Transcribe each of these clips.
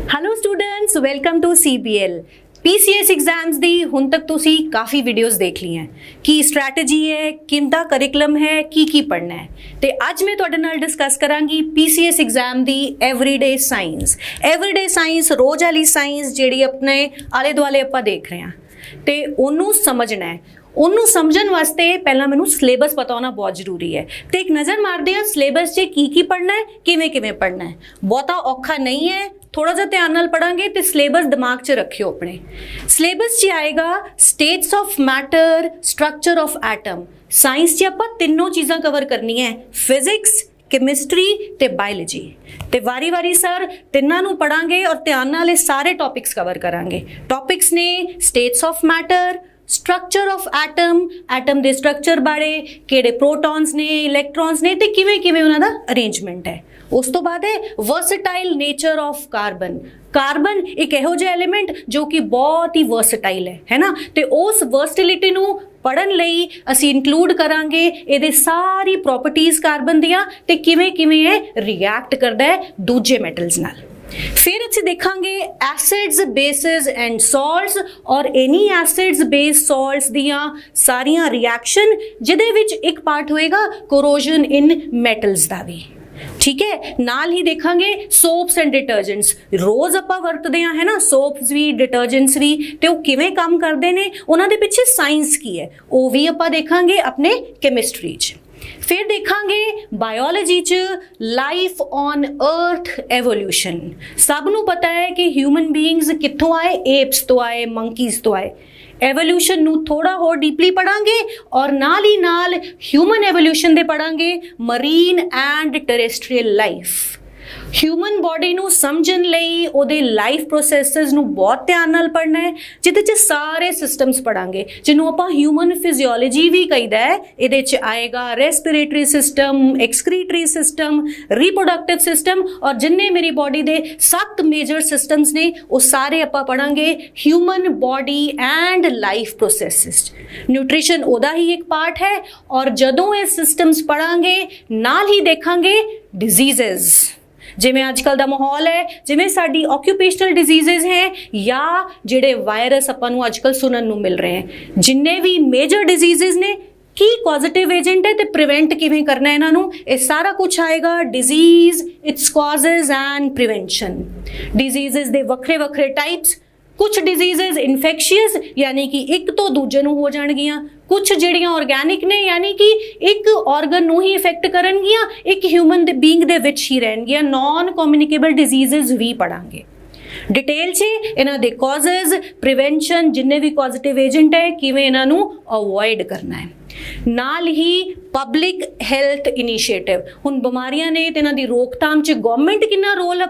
Hello students, welcome to CPL। PCS exams दी हुण तक तुसी काफ़ी वीडियोज़ देख ली हैं कि स्ट्रैटेजी है, किंदा करिकुलम है, की पढ़ना है। तो अज मैं तुहाडे नाल डिस्कस करांगी PCS एग्जाम दी एवरीडे साइंस रोज़ वाली साइंस जिहड़ी अपने आले दुआले आपां देख रहे हैं ते उहनूं समझना है। उन्होंने समझण वास्ते पहला मैनू सिलेबस पता होना बहुत जरूरी है। तो एक नज़र मारते हैं सिलेबस से की पढ़ना है, किवें पढ़ना है। बहुता औखा नहीं है, थोड़ा जिहा ध्यान नाल पढ़ांगे तो सिलेबस दिमाग च रखियो। अपने सिलेबस च आएगा states of matter, structure of atom. Science च आपां तीनों चीज़ां कवर करनी है, फिजिक्स, केमिस्ट्री ते बायोलॉजी। ते वारी वारी सर तिन्नां नूं पढ़ांगे और ध्यान नाल ये सारे टॉपिक्स कवर करांगे। टॉपिक्स ने states of matter, structure of atom they structure बारे, किहड़े प्रोटॉन्स ने, इलैक्ट्रॉन्स ने ते किवें उन्हां दा अरेंजमेंट है। उस तो बाद है वर्सटाइल नेचर ऑफ कार्बन एक इहो जिहा एलीमेंट जो कि बहुत ही वर्सटाइल है ना। तो उस वर्सटिलिटी नूं पढ़न लई असीं इंक्लूड करांगे इहदे सारी प्रॉपर्टीज़ कार्बन दियां ते किवें रिएक्ट करदा है दूजे मैटल्स नाल। फिर असीं देखांगे एसिड्स, बेसिस एंड सॉल्ट्स और एनी एसिड्स, बेस, सॉल्ट्स दियां सारियां रिएक्शन जिहदे विच एक पार्ट होएगा कोरोजन इन मैटल्स दा भी। ठीक है, नाल ही देखांगे सोप्स एंड डिटर्जेंट्स। रोज़ आपां वरतदे हां है ना, सोप्स भी डिटर्जेंट्स भी, ते वो किवें काम करदे ने, उन्हां दे पिछे साइंस की है, वो भी आपां देखांगे अपने केमिस्ट्री च। फिर देखांगे बायोलॉजी च लाइफ ऑन अर्थ एवोल्यूशन। सब नूं पता है कि ह्यूमन बीइंग्स कित्थों आए, एप्स तो आए, मंकीज़ तो आए। एवोल्यूशन नूं थोड़ा होर डीपली पढ़ांगे और नाल ही नाल ह्यूमन एवोल्यूशन दे पढ़ांगे marine and terrestrial life. Human body नूं समझण लई ओहदे लाइफ प्रोसैसेस नूं बहुत ध्यान नाल पढ़ना है, जिहदे च सारे सिस्टम्स पढ़ांगे जिन्हों आपां ह्यूमन फिजियोलॉजी भी कहीदा है। इहदे च आएगा respiratory system, excretory system, reproductive system और जिन्ने मेरी बॉडी दे 7 मेजर सिस्टम्स ने वो सारे आपां पढ़ांगे human body and life processes. Nutrition ओहदा ही एक पार्ट है और जदों ये सिस्टम्स पढ़ांगे नाल ही देखांगे डिजीजेस। जिमें अजकल का माहौल है, जिमें साडी ऑक्यूपेशनल डिजीजेज हैं या जिहड़े वायरस आपां नूं अजकल सुनन नूं मिल रहे हैं, जिन्ने भी मेजर डिजीजेज ने की पॉजिटिव एजेंट है तो प्रिवेंट किवें करना है इन्हां नूं, ये सारा कुछ आएगा। Disease, its causes and prevention. Diseases दे वक्रे वक्रे टाइप्स, कुछ डिजीजेज इन्फेक्शियस यानी कि एक तो दूजे नूं हो जाणगियां, कुछ जिहड़ियां ऑर्गैनिक ने यानी कि एक ऑर्गन नूं ही इफेक्ट करनगियां, एक ह्यूमन बीइंग दे विच ही रहणगियां। नॉन कम्युनिकेबल डिजीजेज भी पढ़ांगे डिटेल च इन्हां दे कॉजेज, प्रिवेंशन, जिन्ने भी पॉजिटिव एजेंट है किवें इन्हां नूं अवॉइड करना है। नाल ही पब्लिक हैल्थ इनिशिएटिव, हुण बीमारियां ने ते इन्हां दी रोकथाम च गवर्नमेंट कितना रोल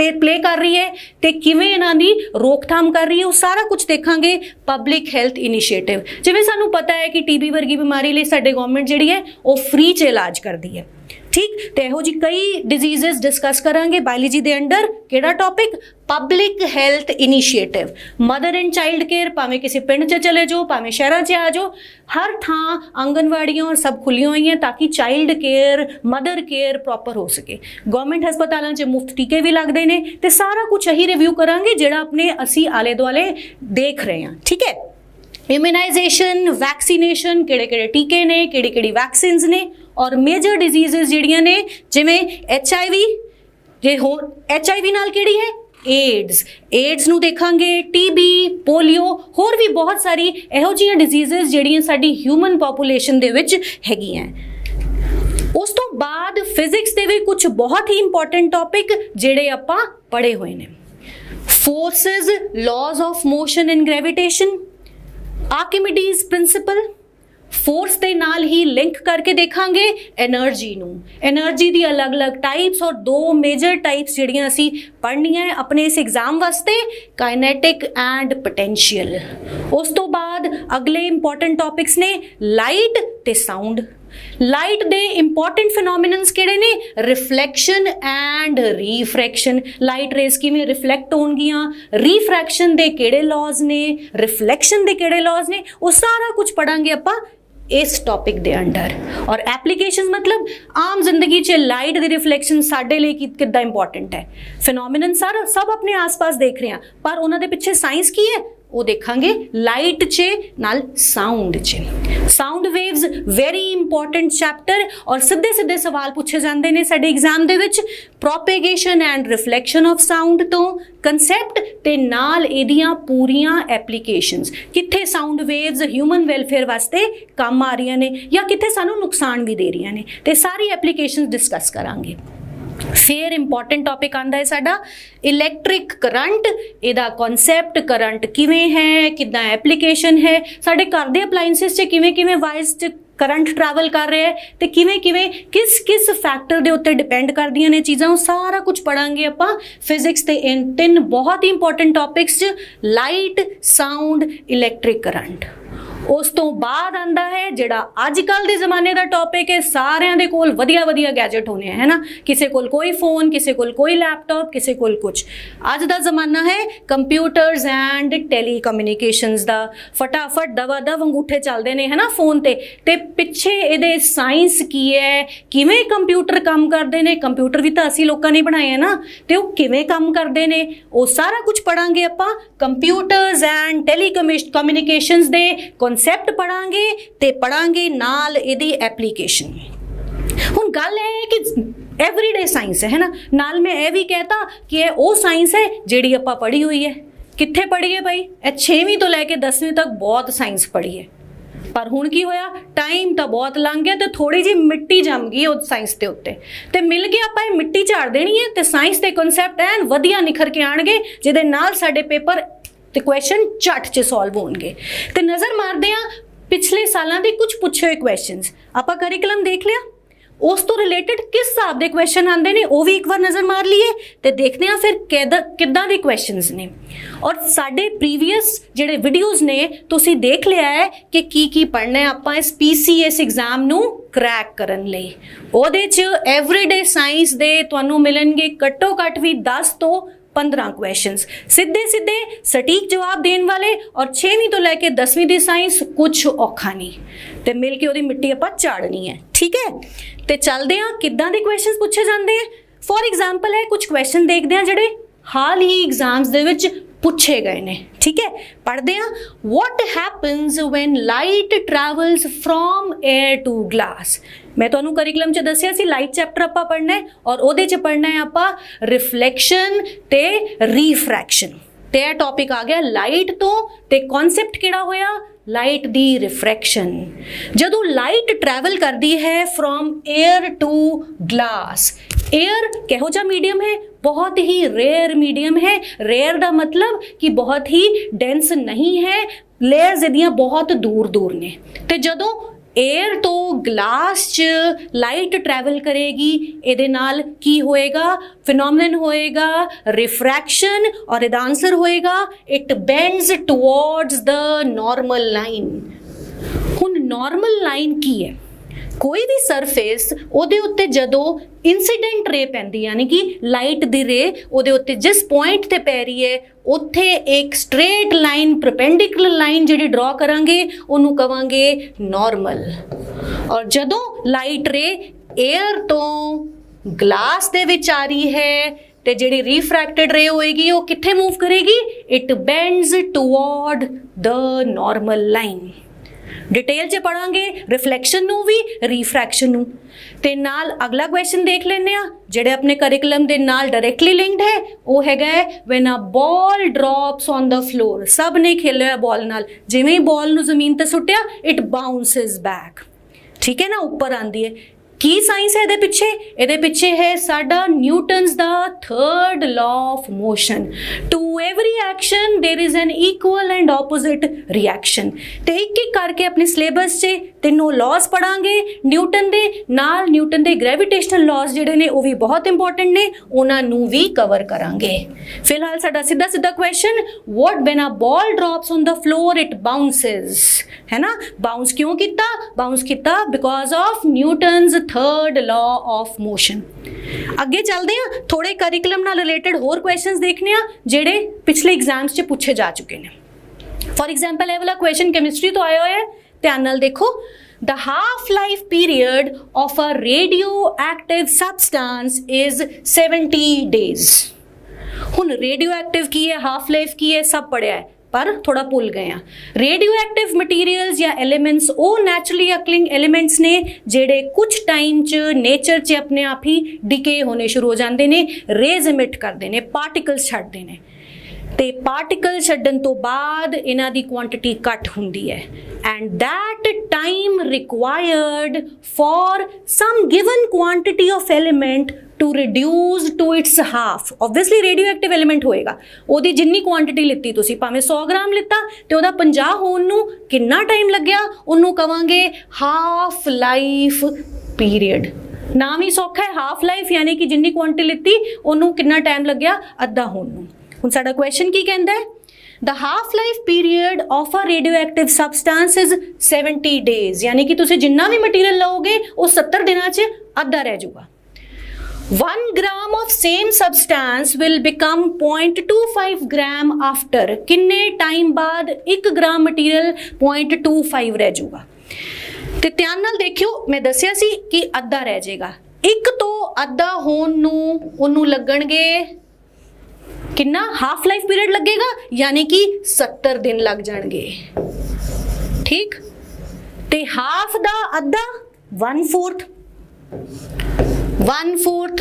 प्ले कर रही है ते किवें इन्हां दी रोकथाम कर रही है, वो सारा कुछ देखांगे। पब्लिक हैल्थ इनिशिएटिव, जिवें सानू पता है कि TB वर्गी बीमारी लई साडे गवर्नमेंट जिहड़ी है वो फ्री च इलाज करदी है। ठीक, तो इहो जी कई डिजीजेस डिस्कस करांगे बायोलॉजी दे अंडर। किहड़ा topic? Public health initiative. Mother and child care, भावें किसी पिंड च चले जाओ, भावें शहरां च आ जाओ, हर थां आंगनवाड़ियां और सब खुलियां हुई हैं ताकि child care, mother care proper हो सके। गवर्नमेंट हस्पतालों च मुफ्त टीके भी लगते हैं। तो सारा कुछ अही रिव्यू करांगे जिहड़ा अपने असी आले दुआले देख रहे हैं। ठीक है, इम्यूनाइजेशन, वैक्सीनेशन, किहड़े टीके ने, किहड़ी वैक्सीन्स ने और मेजर डिजीजेस जिहड़ियां ने, जिवें HIV, जे हो HIV नाल किहड़ी है एड्स नूं देखांगे, TB, पोलियो, होर भी बहुत सारी इहो जिहियां डिजीजेस जिहड़ियां साडी ह्यूमन पॉपूलेशन दे विच हैगियां। उस तो बाद फिजिक्स दे भी कुछ बहुत ही इंपॉर्टेंट टॉपिक जिहड़े आपां पढ़े हुए ने। Forces, laws of motion in gravitation, Archimedes principle. Force के नाल ही लिंक करके देखांगे एनर्जी नूं। एनर्जी दी अलग अलग टाइप्स और 2 मेजर टाइप्स जिहड़ियां असीं पढ़नियां है अपने इस एग्जाम वास्ते, काइनेटिक एंड पोटेंशियल। उस तो बाद अगले इंपॉर्टेंट टॉपिक्स ने लाइट ते साउंड। लाइट दे इंपॉर्टेंट फिनोमिनन्स किहड़े ने? Reflection and refraction. Light rays किवें रिफ्लैक्ट होणगियां, रिफ्रैक्शन दे किहड़े लॉज ने, रिफ्लैक्शन दे किहड़े लॉज ने, वो सारा कुछ पढ़ांगे आपां इस टॉपिक दे अंडर। और एप्लीकेशंस मतलब आम जिंदगी च लाइट दी रिफ्लैक्शन साडे लिए कितना इंपॉर्टेंट है। फिनोमिनन सारा सब अपने आस-पास देख रहे हैं, पर उन्हां दे पिछे साइंस की है वो देखांगे लाइट च नाल साउंड च। Sound waves very important chapter और सीधे सीधे सवाल पूछे जाते हैं साडे exam they which propagation and reflection of sound तो कंसैप्ट ते नाल एदियां पूरियां एप्लीकेशंस कित्थे साउंड वेव्स ह्यूमन वेलफेयर वास्ते काम आ रही ने या कित्थे सानू नुकसान भी दे रही ने, ते सारी एप्लीकेशंस डिस्कस करांगे। फिर इंपॉर्टेंट टॉपिक आंदा है साडा इलैक्ट्रिक करंट, इहदा कॉन्सैप्ट करंट किवें है, किद्दां एप्लीकेशन है, साडे घर दे अप्लायंसेस च किवें किवें वाइज च करंट ट्रैवल कर रहे हैं, ते किवें किवें किस किस फैक्टर दे उत्ते डिपेंड करदियां ने चीज़ां, सारा कुछ पढ़ांगे आपां फिजिक्स ते इन 3 बहुत ही इंपॉर्टेंट टॉपिक्स च लाइट, साउंड, इलैक्ट्रिक करंट। उस तो बाद आंदा है जिहड़ा अजकल दे जमाने का टॉपिक है, सारिਆਂ ਦੇ ਕੋਲ ਵਧੀਆ ਵਧੀਆ गैजेट होने है ना, किसी कोल कोई फोन, किसी कोल कोई लैपटॉप, किसी कोल कुछ। अज का जमाना है कंप्यूटर्स एंड टैलीकम्यूनिकेशंस का, फटाफट दवा दव अंगूठे चलते हैं है ना फोन ते पिछे इहदे साइंस की है, किवें कंप्यूटर काम करते हैं, कंप्यूटर भी तो असीं लोगों ने बनाए है ना, ते वो किवें काम करते हैं वो सारा कुछ पढ़ांगे आपां। कंप्यूटर्स एंड टैलीकम्यूनिकेशंस दे कॉन्सैप्ट पढ़ांगे ते पढ़ांगे नाल इहदी एप्लीकेशन। हुण गल है कि एवरीडे साइंस है ना, नाल मैं यह भी कहता कि यह वो साइंस है जिहड़ी आपां पढ़ी हुई है। कित्थे पढ़ी है भाई, 6वीं तो लैके 10वीं तक बहुत साइंस पढ़ी है, पर हुण की होया टाइम तो बहुत लंघ गया ते थोड़ी जी मिट्टी जम गई उस साइंस के उत्ते, ते मिल के आपां ये मिट्टी झाड़ देनी है ते साइंस के कॉन्सैप्ट एन वधिया निखर के आउणगे, जिहदे नाल साडे पेपर ते क्वेश्चन झट च सॉल्व होणगे। ते नज़र मारदे आ पिछले सालां दे कुछ पुछे हुए क्वेश्चनस, आपां करिकुलम देख लिया, उस तो रिलेटेड किस हिसाब के क्वेश्चन आते हैं वो भी एक बार नज़र मार लीए, तो देखते हैं फिर किद्दां दे क्वेश्चनस ने। और साडे प्रीवियस जिहड़े वीडियोज़ ने तुसीं देख लिया है कि की पढ़ना है आपां इस PCS एग्जाम नूं क्रैक करन लई। उहदे च एवरीडे साइंस दे तुहानूं मिलणगे घट्टो घट्ट भी 10 तो 15 क्वेश्चंस सीधे सीधे सटीक जवाब देने वाले, और 6वीं तो लैके 10वीं दी साइंस कुछ औखा नहीं, ते मिल के ओदी मिट्टी आपां झाड़नी है। ठीक है, ते चलदे हां किद्दां दे क्वेश्चंस पूछे जांदे हैं। फॉर एग्जाम्पल है कुछ क्वेश्चन देखते हैं जिहड़े हाल ही एग्जाम्स दे विच पूछे गए ने। ठीक है, पढ़ते हैं। What happens when light travels from air to glass. मैं तुहानूं करिकुलम च दस्सिया सी लाइट चैप्टर आपां पढ़ना है, और उहदे च पढ़ना है आपां रिफ्लैक्शन ते रिफ्रैक्शन। ते यह टॉपिक आ गया लाइट तो, ते कॉन्सैप्ट किहड़ा होया लाइट दी रिफ्रैक्शन। जदों लाइट ट्रैवल करती है from air to glass, air किहो जिहा मीडियम है, बहुत ही रेयर मीडियम है। रेयर दा मतलब कि बहुत ही डेंस नहीं है, लेयर्स इहदियां बहुत दूर दूर ने। ते जदों एयर तो ग्लास च लाइट ट्रैवल करेगी, इहदे नाल की होएगा, फिनोमिनन होएगा रिफ्रैक्शन, और इहदा आंसर होएगा it bends towards the normal line. हुण नॉर्मल लाइन की है, कोई भी सरफेस उहदे उत्ते जदों इंसीडेंट रे पैंदी, यानी कि लाइट दी रे उहदे उत्ते जिस पॉइंट ते पै रही है उत्थे एक स्ट्रेट लाइन परपेंडिकुलर लाइन जिहड़ी ड्रॉ करांगे उहनूं कवांगे नॉर्मल। और जदों लाइट रे एयर तो ग्लास दे विच आ रही है ते जिहड़ी रिफ्रैक्टेड रे होएगी वो कित्थे मूव करेगी, it bends toward the normal line. Detail च पढ़ांगे रिफ्लैक्शन नूं भी रिफ्रैक्शन नूं। ते नाल अगला क्वेश्चन देख लेने आ जिहड़े अपने करिकुलम दे नाल डायरैक्टली लिंक्ड है, वो हैगा when a ball drops on the floor. सब ने खेलिया बॉल नाल, जिवें ही बॉल नूं जमीन ते सुट्टिया इट बाउंसेस बैक। ठीक है ना, ऊपर आंदी है। की साइंस है ਇਹਦੇ ਪਿੱਛੇ है साडा न्यूटन्स दा third law of motion. To every action there is an equal and opposite reaction. ते एक एक करके अपने सिलेबस से तीनों लॉज पढ़ांगे न्यूटन दे नाल। न्यूटन दे ग्रेविटेशनल लॉज जिहड़े ने वो भी बहुत इंपॉर्टेंट ने, उन्हां नूं भी कवर करांगे। फिलहाल साडा सीधा सीधा question, what when a ball drops on the floor it bounces, है ना। बाउंस क्यों किया? बाउंस किया because of Newton's third law of motion. अगे चलते हैं, थोड़े करिकुलम नाल रिलेटेड होर क्वेश्चंस देखने आ जिहड़े पिछले एग्जाम्स च पूछे जा चुके हैं। फॉर एग्जाम्पल यह वाला क्वेश्चन केमिस्ट्री तो आया हुआ है, ध्यान नाल देखो। The half-life period of a radioactive substance is 70 days. ਹੁਣ radioactive ਕੀ ਹੈ, half life ਕੀ ਹੈ, सब पढ़िया है पर थोड़ा भुल गए हैं। रेडियोएक्टिव मटीरियल्स या एलिमेंट्स वो नैचुरली अकलिंग एलिमेंट्स ने जेड़े कुछ टाइम च नेचर च अपने आप ही डिके होने शुरू हो जाते हैं, रेज इमिट करते हैं, पार्टिकल्स छड्डते हैं ते पार्टिकल छड्डन तो बाद इन्हां दी क्वांटिटी घट हुंदी है and that time required for some given quantity of element to reduce to its half. Obviously radioactive element होएगा, ओदी जिन्नी क्वांटिटी लित्ती तुसी भावें 100 ग्राम लिता ते ओदा 50 होण नूं कितना टाइम लग्या, उन्नू कवांगे हाफ लाइफ पीरियड। नाम ही सौखा है, हाफ लाइफ यानी कि जिन्नी क्वांटिटी लित्ती उन्नू कितना टाइम लग्या, अद्धा होण नूं। हुण साडा क्वेश्चन की कहंदा है, The half-life period of a radioactive substance is 70 days, यानी कि तुसी जिन्ना भी मटीरियल लओगे वो 70 दिनां च अद्धा रह जाऊगा। 1 gram of same substance will become 0.25 gram after, किन्ने टाइम बाद 1 ग्राम मटीरियल 0.25 रह जाऊगा। ते ध्यान नाल देखियो, मैं दस्सिया सी कि अद्धा रह जाएगा, एक तो अद्धा होण नूं उन्नू लगणगे कितना, हाफ लाइफ पीरियड लगेगा यानी कि 70 दिन लग जाएंगे। ठीक, ते हाफ दा अद्धा 1/4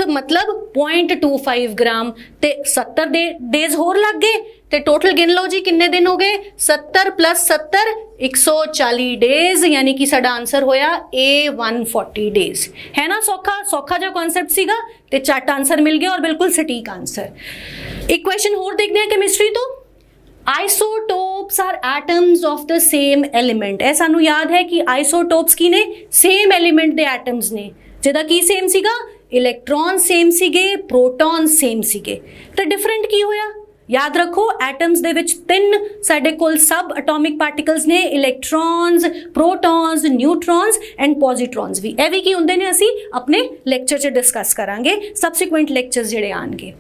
मतलब 0.25 ग्राम ते 70 डेज होर लग गए ते टोटल गिन लो जी किन्ने दिन हो गए, 70 + 70 140 डेज, यानी कि साडा आंसर होया A 140 डेज। है ना, सौखा सौखा जो कॉन्सेप्ट सीगा ते झट आंसर मिल गया और बिल्कुल सटीक आंसर। एक क्वेश्चन होर देखते हैं केमिस्ट्री तो, isotopes are atoms of the same element. ए सानू याद है कि आइसोटोप्स की ने सेम एलिमेंट दे एटम्स ने, जिहदा की सेम सीगा, इलैक्ट्रॉन सेम सीगे, प्रोटॉन सेम सीगे, ते डिफरेंट की होया, याद रखो एटम्स दे विच 3 साडे कोल सब एटॉमिक पार्टिकल्स ने, इलैक्ट्रॉन्स, प्रोटॉन्स, न्यूट्रॉन्स एंड पॉजिट्रॉन्स भी। ए भी की हुंदे ने असी अपने लेक्चर च डिस्कस करांगे, सबसीक्वेंट लेक्चर्स जिहड़े आणगे।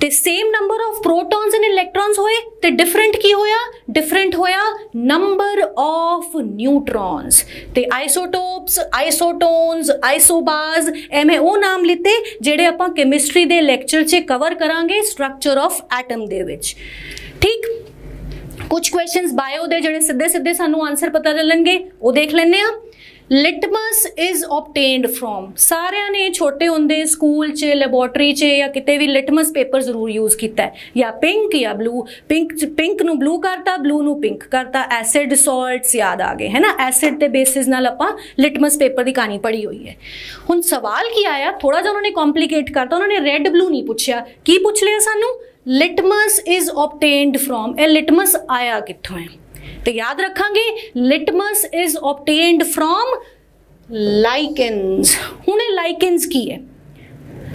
ते same number of protons and electrons होए ते डिफरेंट की होया, डिफरेंट होया नंबर ऑफ न्यूट्रॉन्स। ते आइसोटोप्स, आइसोटोन्स, आइसोबार्स एवें वो नाम लिते जिहड़े आपां केमिस्ट्री दे लेक्चर च कवर करांगे स्ट्रक्चर ऑफ एटम दे विच। ठीक, कुछ क्वेश्चंस बायो दे जिहड़े सीधे सीधे सानू आंसर पता चलणगे वो देख लैंदे आ। लिटमस इज ऑबटेन्ड फ्रॉम, सारिਆਂ ने छोटे होंदे स्कूल च, लैबोरेटरी च या किते भी लिटमस पेपर जरूर यूज किया है, या पिंक या ब्लू, पिंक नू ब्लू करता, ब्लू नू पिंक करता, एसिड सॉल्ट्स याद आ गए है ना, एसिड के बेसिस नाल आपां लिटमस पेपर की कहानी पढ़ी हुई है। हुण सवाल की आया, थोड़ा जिहा उन्होंने कॉम्प्लीकेट करता, उन्होंने रेड ब्लू नहीं पूछा, की पूछ लिया सानू, लिटमस इज ऑबटेन्ड फ्रॉम, ए लिटमस आया कित्थों है, तो याद रखांगे litmus is obtained from lichens. हुणे लाइकेंस की है,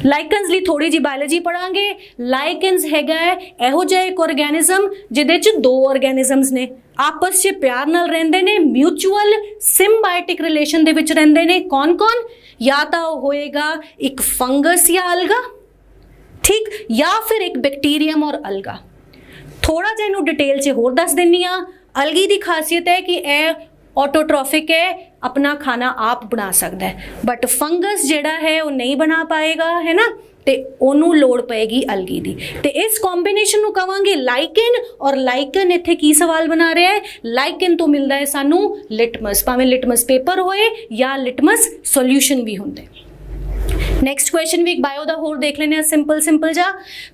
लाइकेंस ਲਈ थोड़ी जी बायोलॉजी पढ़ांगे। लाइकेंस हैगा ਇਹੋ ਜਿਹਾ ਇੱਕ ऑर्गेनिज्म ਜਿਹਦੇ ਚ 2 ऑर्गेनिजम्स ने आपस ਚ प्यार नाल ਰਹਿੰਦੇ ने, म्यूचुअल सिम्बायोटिक रिलेशन ਦੇ ਵਿੱਚ ਰਹਿੰਦੇ ਨੇ। कौन कौन, या तो होएगा एक फंगस या अलगा, ठीक, या फिर एक बैक्टीरियम और अलगा। थोड़ा जिहा इहनूं डिटेल च होर दस दिंदी आ। अलगी की खासियत है कि यह ऑटोट्रॉफिक है, अपना खाना आप बना सकता है, बट फंगस जिहड़ा है वो नहीं बना पाएगा, है ना, ते ओनू लोड़ पेगी अलगी दी। ते इस कॉम्बीनेशन नू कवांगे लाइकेन, और लाइकेन इत्थे की सवाल बना रहा है, लाइकेन तो मिलता है सानू लिटमस, भावें लिटमस पेपर होए या लिटमस सोल्यूशन भी होंदे। नैक्सट क्वेश्चन भी एक बायो का होर देख लेने, सिंपल सिंपल जा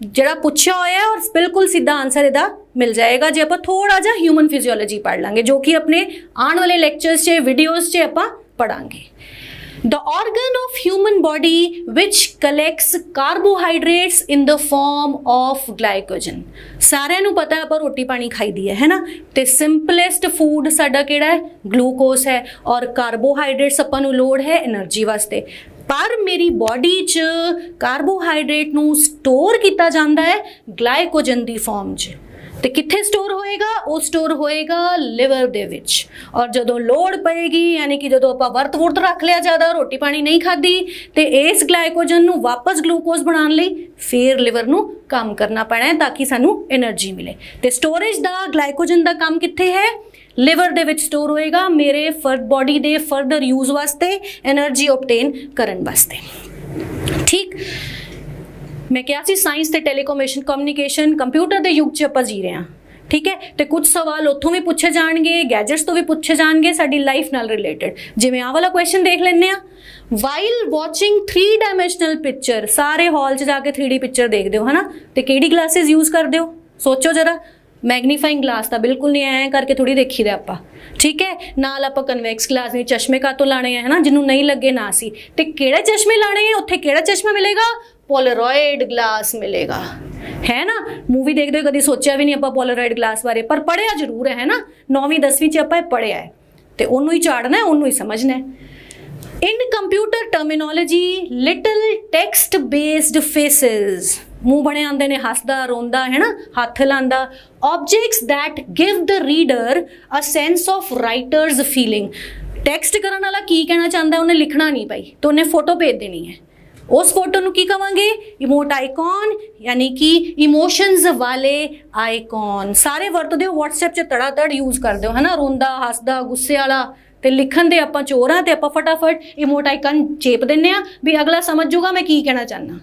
जरा पूछा होया है और बिल्कुल सीधा आंसर इहदा मिल जाएगा जे आपां थोड़ा जा ह्यूमन फिजियोलॉजी पढ़ लांगे, जो कि अपने आने वाले लेक्चर्स से वीडियोस से आपां पढ़ांगे। The organ of human body which collects carbohydrates in the form of glycogen। सारिਆਂ ਨੂੰ पता है ਆਪਾਂ रोटी पानी खाई दी है ना, ते सिंपलेस्ट फूड साडा किहड़ा है, ग्लूकोज है, और कार्बोहाइड्रेट्स ਆਪਾਂ ਨੂੰ ਲੋੜ है एनर्जी वास्ते। पर मेरी बॉडी च कार्बोहाइड्रेट नू स्टोर किया जाता है ग्लाइकोजन की फॉर्म च, तो कित्थे स्टोर होएगा, वो स्टोर होएगा लिवर दे विच। और जदों लोड़ पेगी, यानी कि जदों आपां वर्त वुर्त रख लिया ज़्यादा, रोटी पानी नहीं खाधी, तो इस ग्लाइकोजन नू वापस ग्लूकोज बनाने लई फिर लिवर नू काम करना पैना है ताकि सानू एनर्जी मिले। तो स्टोरेज दा ग्लाइकोजन दा काम कित्थे है, ਲਿਵਰ ਦੇ ਵਿੱਚ ਸਟੋਰ ਹੋਏਗਾ ਮੇਰੇ ਬੋਡੀ ਦੇ ਫਰਦਰ ਯੂਜ਼ ਵਾਸਤੇ, એનર્ਜੀ ਆਬਟੇਨ ਕਰਨ ਵਾਸਤੇ। ਠੀਕ, ਮੈਂ ਕਿਹਾ ਸੀ ਸਾਇੰਸ ਤੇ ਟੈਲੀਕਮਿਊਨੀਕੇਸ਼ਨ ਕਮਿਊਨੀਕੇਸ਼ਨ ਕੰਪਿਊਟਰ ਦੇ ਯੁੱਗ 'ਚ ਆਪਾਂ ਜੀ ਰਹੇ ਹਾਂ। ठीक है, तो कुछ सवाल उत्थों भी पूछे जाएंगे, गैजेट्स तो भी पूछे जाएंगे साडी लाइफ नाल रिलेटेड। जिवें आ वाला क्वेश्चन देख लेने आ, वाइल वॉचिंग 3 डायमेंशनल पिक्चर, सारे हॉल च जाके 3D पिक्चर देखते हो है ना, तो किहड़ी ग्लासेस यूज करते हो? सोचो जरा। मैगनीफाइंग ग्लास तो बिल्कुल नहीं ऐ करके थोड़ी देखी दे आपां। ठीक है, नाल आपां कन्वैक्स ग्लास नहीं, चश्मे का तो लाने है ना, जिन्हों नहीं लगे ना सी, ते किहड़े चश्मे लाने हैं, उत्थे किहड़ा चश्मा मिलेगा? पोलरॉइड ग्लास मिलेगा, है ना। मूवी देखते कभी सोचा भी नहीं आप पोलरॉइड ग्लास बारे, पर पढ़िया जरूर है ना, 9वीं 10वीं च आप पढ़िया है, तो उन्होंने ही झाड़ना है, उन्होंने ही समझना है। इन computer terminology little text based faces, मूँह बने आंदे ने, हसदा रोंदा है ना, हथ लांदा, objects that give the reader a sense of writers feeling. Text करने वाला की कहना चाहता है, उन्हें लिखना नहीं पाई तो उन्हें फोटो भेज देनी है, उस फोटो नूं की कहांगे? इमोट आइकॉन, यानी कि इमोशंस वाले आइकॉन। सारे वरतदे हो, व्हाट्सएप च तड़ातड़ यूज करदे हो है ना, रोंदा हसदा गुस्से वाला, ते लिखण दे आपां चोर हां ते आपां फटाफट इमोट आइकन चेप दिंदे आ भी अगला समझ जूगा मैं की कहना चाहना।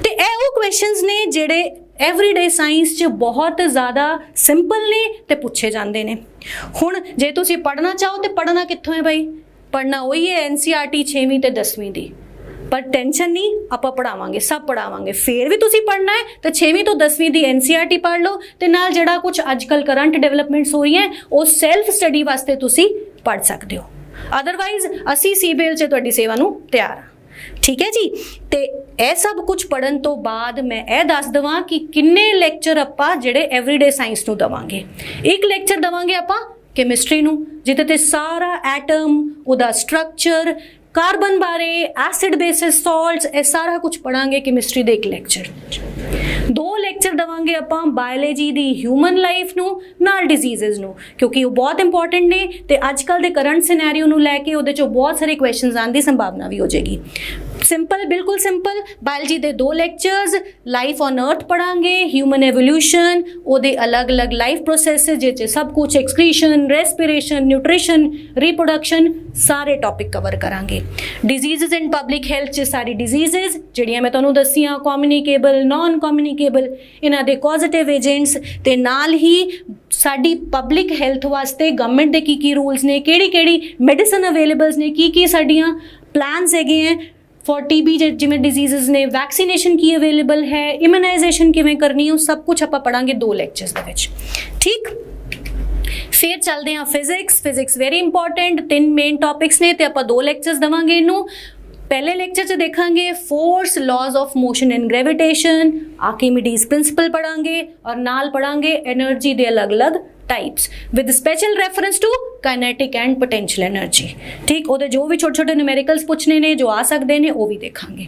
ते ਇਹ ਉਹ क्वेश्चंस ने ਜਿਹੜੇ एवरीडे साइंस च बहुत ज़्यादा सिंपल ने ते पूछे जाते हैं। हुण जे तुसीं पढ़ना चाहो तो पढ़ना कित्थों है भाई? पढ़ना वही है NCERT 6वीं ते 10वीं दी, पर टेंशन नहीं, आप पढ़ावांगे, सब पढ़ावांगे। फिर भी तुसीं पढ़ना है तो 6वीं तो 10वीं दी NCERT पढ़ लो, ते नाल जिहड़ा कुछ अजकल करंट डेवलपमेंट्स हो रही हैं वो सेल्फ स्टडी वास्ते तुसीं पढ़ सकते हो। अदरवाइज असी CBL च तुहाडी सेवा नूं तैयार हाँ। ठीक है जी, तो यह सब कुछ पढ़न तो बाद मैं यह दस देवां कि किन्ने लैक्चर आपां जिहड़े एवरीडे साइंस नूं देवांगे। एक लैक्चर देवांगे आपां केमिस्ट्री नूं, जिहदे ते सारा एटम, उहदा स्ट्रक्चर, कार्बन बारे, एसिड बेसिस सॉल्ट्स, ये सारा कुछ पढ़ांगे केमिस्ट्री दे एक लैक्चर। 2 लैक्चर देवांगे आपां बायोलॉजी दी ह्यूमन लाइफ नूं नाल डिजीजेस नूं, क्योंकि वो बहुत इंपॉर्टेंट ने ते अजकल दे करंट सिनेरियो नूं लैके उहदे चों बहुत सारे क्वेश्चनस आने दी संभावना भी हो जाएगी। सिंपल, बिल्कुल सिंपल। बायोलॉजी दे 2 लैक्चर्स, लाइफ ऑन अर्थ पढ़ांगे, ह्यूमन एवोल्यूशन, उहदे अलग अलग लाइफ प्रोसेसिस जिह सब कुछ एक्सक्रीशन, रेस्पिरेशन, न्यूट्रिशन, रिप्रोडक्शन, सारे टॉपिक कवर करांगे। डिजीजेस इन पब्लिक हेल्थ च सारी डिजीजेस जिहड़ियां मैं तुहानूं दस्सियां, कम्युनिकेबल, नॉन कम्युनिकेबल, इन्हां दे कॉजेटिव एजेंट्स, ते नाल ही साडी पब्लिक हेल्थ वास्ते गवर्नमेंट दे की रूल्स ने, किहड़ी मेडिसिन अवेलेबल्स ने, की साडियां प्लान्स हैगे हैं फॉर TB जिमें डिजीज़ ने, वैक्सीनेशन की अवेलेबल है, इम्यूनाइजेशन किवें करनी है, सब कुछ आप पढ़ांगे 2 लैक्चर्स दे विच। ठीक, फिर चलते हैं physics very important. 3 main topics ने, तो आप 2 लैक्चर्स देवांगे इनू। पहले लैक्चर च देखांगे force, laws of motion and gravitation, Archimedes principle पढ़ांगे, और नाल पढ़ांगे एनर्जी दे अलग अलग types with special reference to kinetic and potential energy. ठीक, वो जो भी छोटे छोटे न्यूमेरिकल्स पूछने ने जो आ सकते हैं वो भी देखांगे।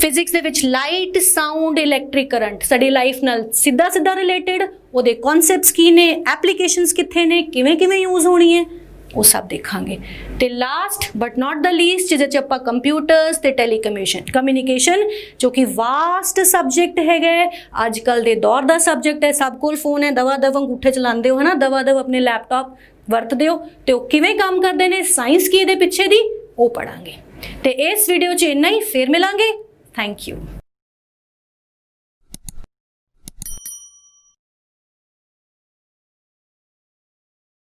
फिजिक्स दे विच लाइट, साउंड, इलैक्ट्रिक करंट साडी लाइफ नाल सीधा सीधा रिलेटेड, वो कॉन्सैप्ट्स की ने, एप्लीकेशंस कित्थे ने, किवें किवें यूज होनी है, वो सब देखांगे। तो last but not the least जिहदे आपां कंप्यूटर्स ते कम्युनिकेशन जो कि वास्ट सबजैक्ट है, अजकल के दौर का सबजैक्ट है, सब कोल फोन है, दवा दव अंगूठे चलाते हो है ना, दवा दव अपने लैपटॉप वरतते हो, तो किवें काम करते हैं, साइंस की इहदे पिछे दी वो पढ़ांगे। तो इस वीडियो च इन्ना ही, फिर मिलांगे। Thank you.